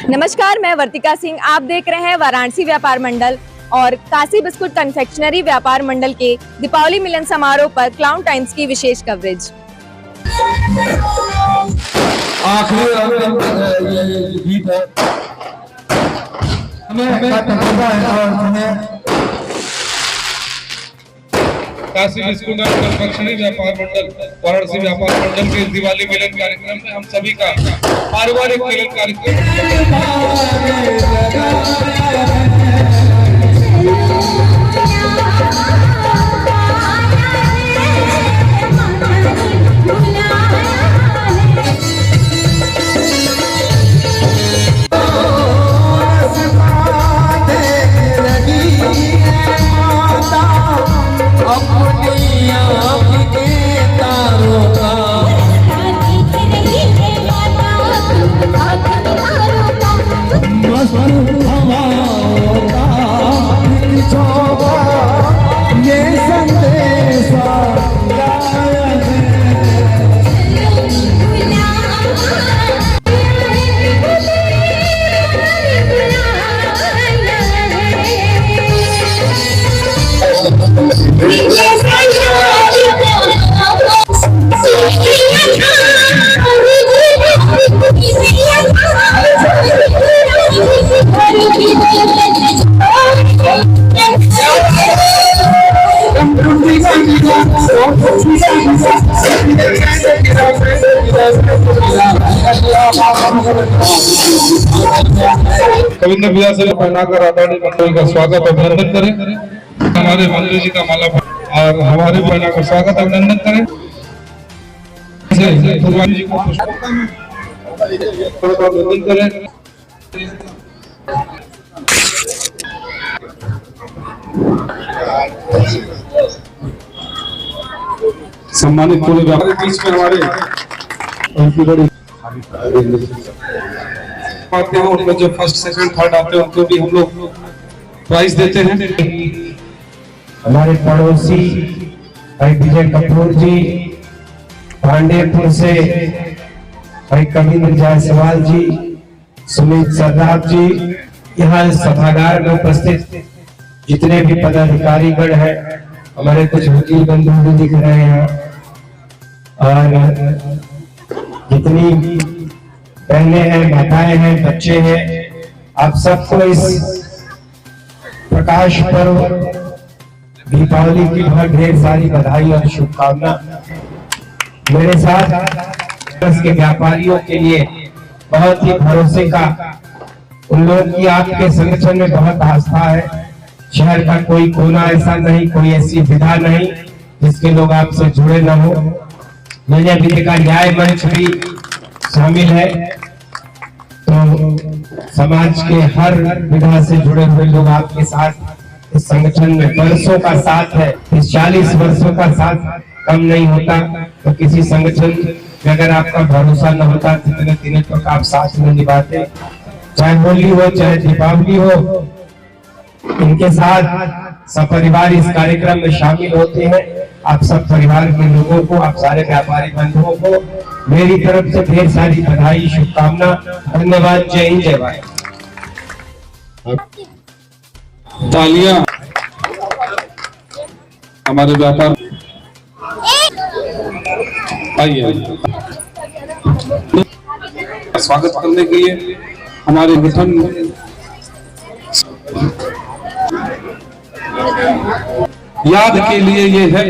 नमस्कार, मैं वर्तिका सिंह। आप देख रहे हैं वाराणसी व्यापार मंडल और काशी बिस्कुट कन्फेक्शनरी व्यापार मंडल के दीपावली मिलन समारोह पर क्लाउन टाइम्स की विशेष कवरेज। काशी बिस्कुट कन्फेक्शनरी व्यापार मंडल वाराणसी व्यापार मंडल के दिवाली मिलन कार्यक्रम में हम सभी का पारिवारिक मिलन कार्यक्रम। कविंद्र भैया से पहनाकर आदरणीय मंडल का स्वागत अभिनंदन करें। हमारे मंत्री जी का माला और हमारे पहना का स्वागत अभिनंदन करें। जी को अभिनंदन करें। सम्मानित पूरे बीच में हमारे आते हैं, उनमें जो फर्स्ट सेकंड थर्ड आते हैं उनको भी हम लोग प्राइज देते हैं। हमारे पड़ोसी भाई विजय कपूर जी पांडेपुर से, भाई कविंद्र जायसवाल जी, सुमित सरदार जी, यहाँ सभागार में उपस्थित जितने भी पदाधिकारीगण हैं, हमारे कुछ वकील बंधु भी दिख रहे हैं और जितनी बहनें हैं, माताएं हैं, बच्चे हैं, आप सबको इस प्रकाश पर्व दीपावली की बहुत ढेर सारी बधाई और शुभकामना। मेरे साथ के व्यापारियों के लिए बहुत ही भरोसे का, उन लोगों की आपके संगठन में बहुत आस्था है। शहर का कोई कोना ऐसा नहीं, कोई ऐसी विधा नहीं जिसके लोग आपसे जुड़े न हो। मैंने अभी देखा न्याय मंच भी शामिल है, तो समाज के हर विधा से जुड़े हुए लोग आपके साथ इस संगठन में वर्षों का साथ है। इस 40 वर्षों का साथ कम नहीं होता, तो किसी संगठन में अगर आपका भरोसा न होता कितने दिनों तक आप साथ में निभाते, चाहे होली हो चाहे दीपावली हो। इनके साथ सपरिवार इस कार्यक्रम में शामिल होते हैं। आप सब परिवार के लोगों को, आप सारे व्यापारी बंधुओं को मेरी तरफ से ढेर सारी बधाई, शुभकामना, धन्यवाद। जय हिंद, जय भारत। तालियां हमारे व्यापार आइए स्वागत करने के लिए हमारे संगठन याद के लिए ये है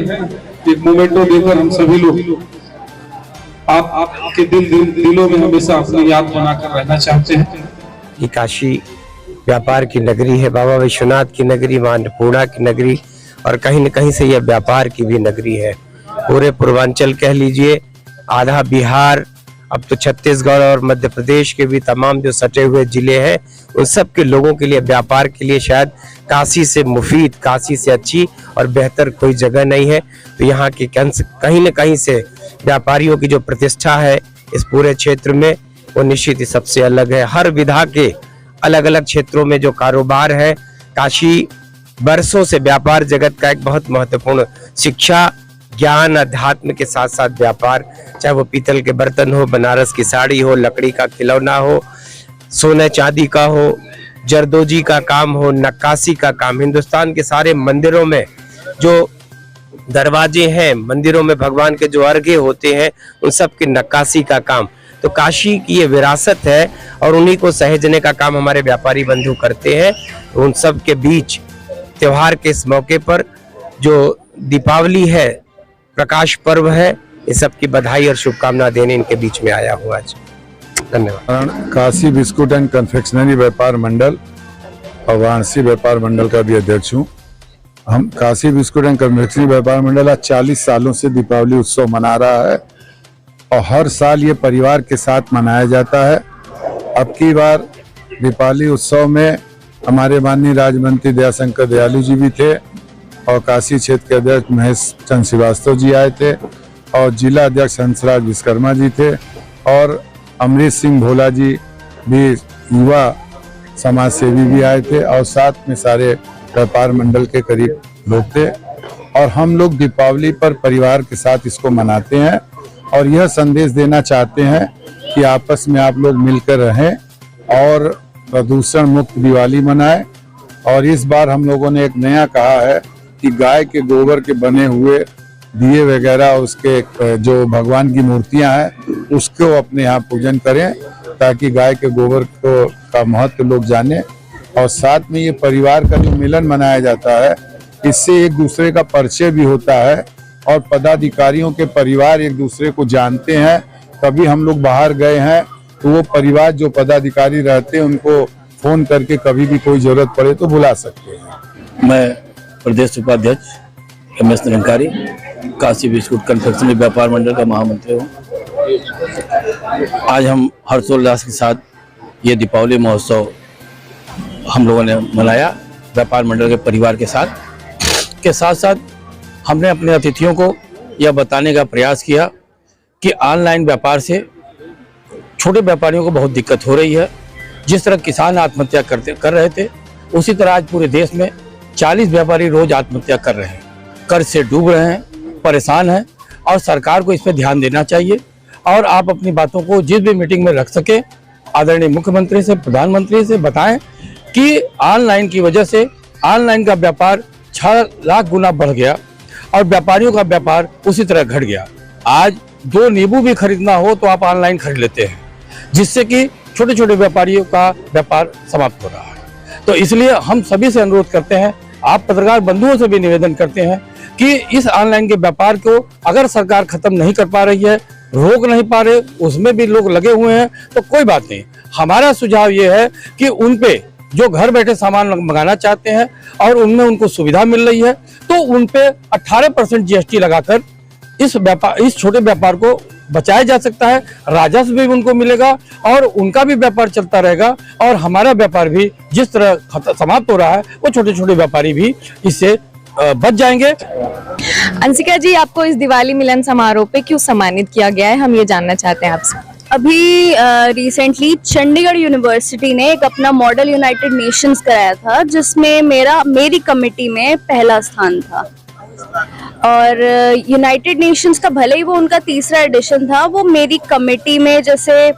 एक मोमेंटो देकर हम सभी लोग आपके दिलों में हमेशा अपनी याद बनाकर रहना चाहते हैं। ये काशी व्यापार की नगरी है, बाबा विश्वनाथ की नगरी, मां अन्नपूर्णा की नगरी, और कहीं न कहीं से यह व्यापार की भी नगरी है। पूरे पूर्वांचल कह लीजिए, आधा बिहार, अब तो छत्तीसगढ़ और मध्य प्रदेश के भी तमाम जो सटे हुए जिले हैं, उन सब के लोगों के लिए व्यापार के लिए शायद काशी से मुफीद, काशी से अच्छी और बेहतर कोई जगह नहीं है। तो यहाँ की कहीं न कहीं से व्यापारियों की जो प्रतिष्ठा है इस पूरे क्षेत्र में, वो निश्चित ही सबसे अलग है। हर विधा के अलग अलग क्षेत्रों में जो कारोबार है, काशी बरसों से व्यापार जगत का एक बहुत महत्वपूर्ण शिक्षा, ज्ञान, अध्यात्म के साथ साथ व्यापार, चाहे वो पीतल के बर्तन हो, बनारस की साड़ी हो, लकड़ी का खिलौना हो, सोने चांदी का हो, जरदोजी का काम हो, नक्काशी का काम, हिंदुस्तान के सारे मंदिरों में जो दरवाजे हैं, मंदिरों में भगवान के जो अर्घ्य होते हैं, उन सब की नक्काशी का काम। तो काशी की ये विरासत है और उन्हीं को सहेजने का काम हमारे व्यापारी बंधु करते हैं। उन सब के बीच त्योहार के इस मौके पर जो दीपावली है, प्रकाश पर्व है, इस सब की बधाई और शुभकामना देने इनके बीच में आया हुआ है। धन्यवाद। काशी बिस्कुट एंड कन्फेक्शनरी व्यापार मंडल और वाराणसी व्यापार मंडल का भी अध्यक्ष हूँ। हम काशी बिस्कुट एंड कन्फेक्शनरी व्यापार मंडल आज 40 सालों से दीपावली उत्सव मना रहा है और हर साल ये परिवार के साथ मनाया जाता है। अब की बार दीपावली उत्सव में हमारे माननीय राज्य मंत्री दयाशंकर दयालु जी भी थे और काशी क्षेत्र के अध्यक्ष महेश चंद्र श्रीवास्तव जी आए थे और जिला अध्यक्ष हंसराज विश्वकर्मा जी थे और अमरीश सिंह भोला जी भी युवा समाज सेवी भी आए थे और साथ में सारे व्यापार मंडल के करीब लोग थे और हम लोग दीपावली पर परिवार के साथ इसको मनाते हैं और यह संदेश देना चाहते हैं कि आपस में आप लोग मिलकर रहें और प्रदूषण मुक्त दिवाली मनाएं। और इस बार हम लोगों ने एक नया कहा है कि गाय के गोबर के बने हुए दिए वगैरह, उसके जो भगवान की मूर्तियां हैं उसको अपने यहाँ पूजन करें ताकि गाय के गोबर को का महत्व लोग जाने। और साथ में ये परिवार का जो मिलन मनाया जाता है, इससे एक दूसरे का परिचय भी होता है और पदाधिकारियों के परिवार एक दूसरे को जानते हैं। कभी हम लोग बाहर गए हैं तो वो परिवार जो पदाधिकारी रहते हैं उनको फोन करके कभी भी कोई जरूरत पड़े तो बुला सकते हैं। मैं प्रदेश उपाध्यक्ष M S Nirankari, Kashi biscuit confectionery व्यापार मंडल का महामंत्री हूँ। आज हम हर्षोल्लास के साथ ये दीपावली महोत्सव हम लोगों ने मनाया व्यापार मंडल के परिवार के साथ हमने अपने अतिथियों को यह बताने का प्रयास किया कि ऑनलाइन व्यापार से छोटे व्यापारियों को बहुत दिक्कत हो रही है। जिस तरह किसान आत्महत्या कर रहे थे, उसी तरह आज पूरे देश में 40 व्यापारी रोज आत्महत्या कर रहे हैं, कर्ज से डूब रहे हैं, परेशान हैं और सरकार को इस पर ध्यान देना चाहिए। और आप अपनी बातों को जिस भी मीटिंग में रख सके, आदरणीय मुख्यमंत्री से, प्रधानमंत्री से बताएं कि ऑनलाइन की वजह से ऑनलाइन का व्यापार 6 लाख गुना बढ़ गया और व्यापारियों का व्यापार उसी तरह घट गया। आज 2 नींबू भी खरीदना हो तो आप ऑनलाइन खरीद लेते हैं, जिससे कि छोटे छोटे व्यापारियों का व्यापार समाप्त हो रहा है। तो इसलिए हम सभी से अनुरोध करते हैं, आप पत्रकार बंधुओं से भी निवेदन करते हैं कि इस ऑनलाइन के व्यापार को अगर सरकार खत्म नहीं कर पा रही है, रोक नहीं पा रहे, उसमें भी लोग लगे हुए हैं, तो कोई बात नहीं। हमारा सुझाव ये है कि उन पे जो घर बैठे सामान मंगाना चाहते हैं और उनमें उनको सुविधा मिल रही है, तो उन पे 18% जीएसटी लगाकर इस छोटे व्यापार को बचाया जा सकता है। राजस्व भी उनको मिलेगा और उनका भी व्यापार चलता रहेगा और हमारा व्यापार भी जिस तरह समाप्त हो रहा है, वो छोटे छोटे व्यापारी भी इससे बच जाएंगे। अंशिका जी, आपको इस दिवाली मिलन समारोह पे क्यों सम्मानित किया गया है, हम ये जानना चाहते हैं आपसे। अभी रिसेंटली चंडीगढ़ यूनिवर्सिटी ने एक अपना मॉडल यूनाइटेड नेशंस कराया था, जिसमें मेरी कमेटी में पहला स्थान था। और यूनाइटेड नेशंस का भले ही वो उनका 3रा एडिशन था, वो मेरी कमेटी में जैसे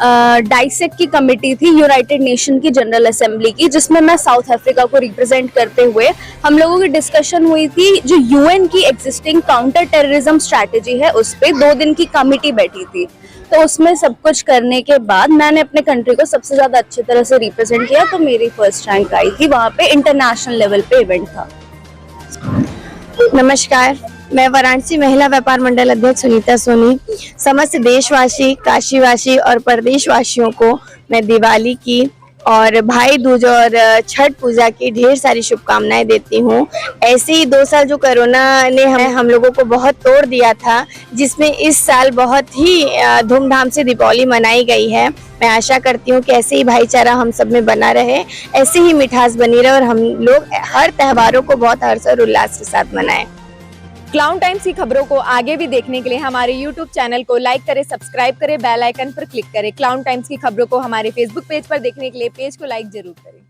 डाइसेक की कमेटी थी यूनाइटेड नेशन की जनरल असेंबली की, जिसमें मैं साउथ अफ्रीका को रिप्रेजेंट करते हुए हम लोगों की डिस्कशन हुई थी। जो यूएन की एग्जिस्टिंग काउंटर टेररिज्म स्ट्रैटेजी है, उस पे 2 दिन की कमेटी बैठी थी। तो उसमें सब कुछ करने के बाद मैंने अपने कंट्री को सबसे ज्यादा अच्छी तरह से रिप्रेजेंट किया, तो मेरी फर्स्ट रैंक आई थी। वहाँ पे इंटरनेशनल लेवल पे इवेंट था। नमस्कार, मैं वाराणसी महिला व्यापार मंडल अध्यक्ष सुनीता सोनी समस्त देशवासी, काशीवासी और प्रदेशवासियों को मैं दिवाली की और भाई दूज और छठ पूजा की ढेर सारी शुभकामनाएं देती हूँ। ऐसे ही 2 साल जो कोरोना ने हम लोगों को बहुत तोड़ दिया था, जिसमें इस साल बहुत ही धूमधाम से दीपावली मनाई गई है। मैं आशा करती हूँ कि ऐसे ही भाईचारा हम सब में बना रहे, ऐसे ही मिठास बनी रहे और हम लोग हर त्योहारों को बहुत हर्ष और उल्लास के साथ मनाएं। क्लाउन टाइम्स की खबरों को आगे भी देखने के लिए हमारे YouTube चैनल को लाइक करें, सब्सक्राइब करें, बेल आइकन पर क्लिक करें। क्लाउन टाइम्स की खबरों को हमारे Facebook पेज पर देखने के लिए पेज को लाइक जरूर करें।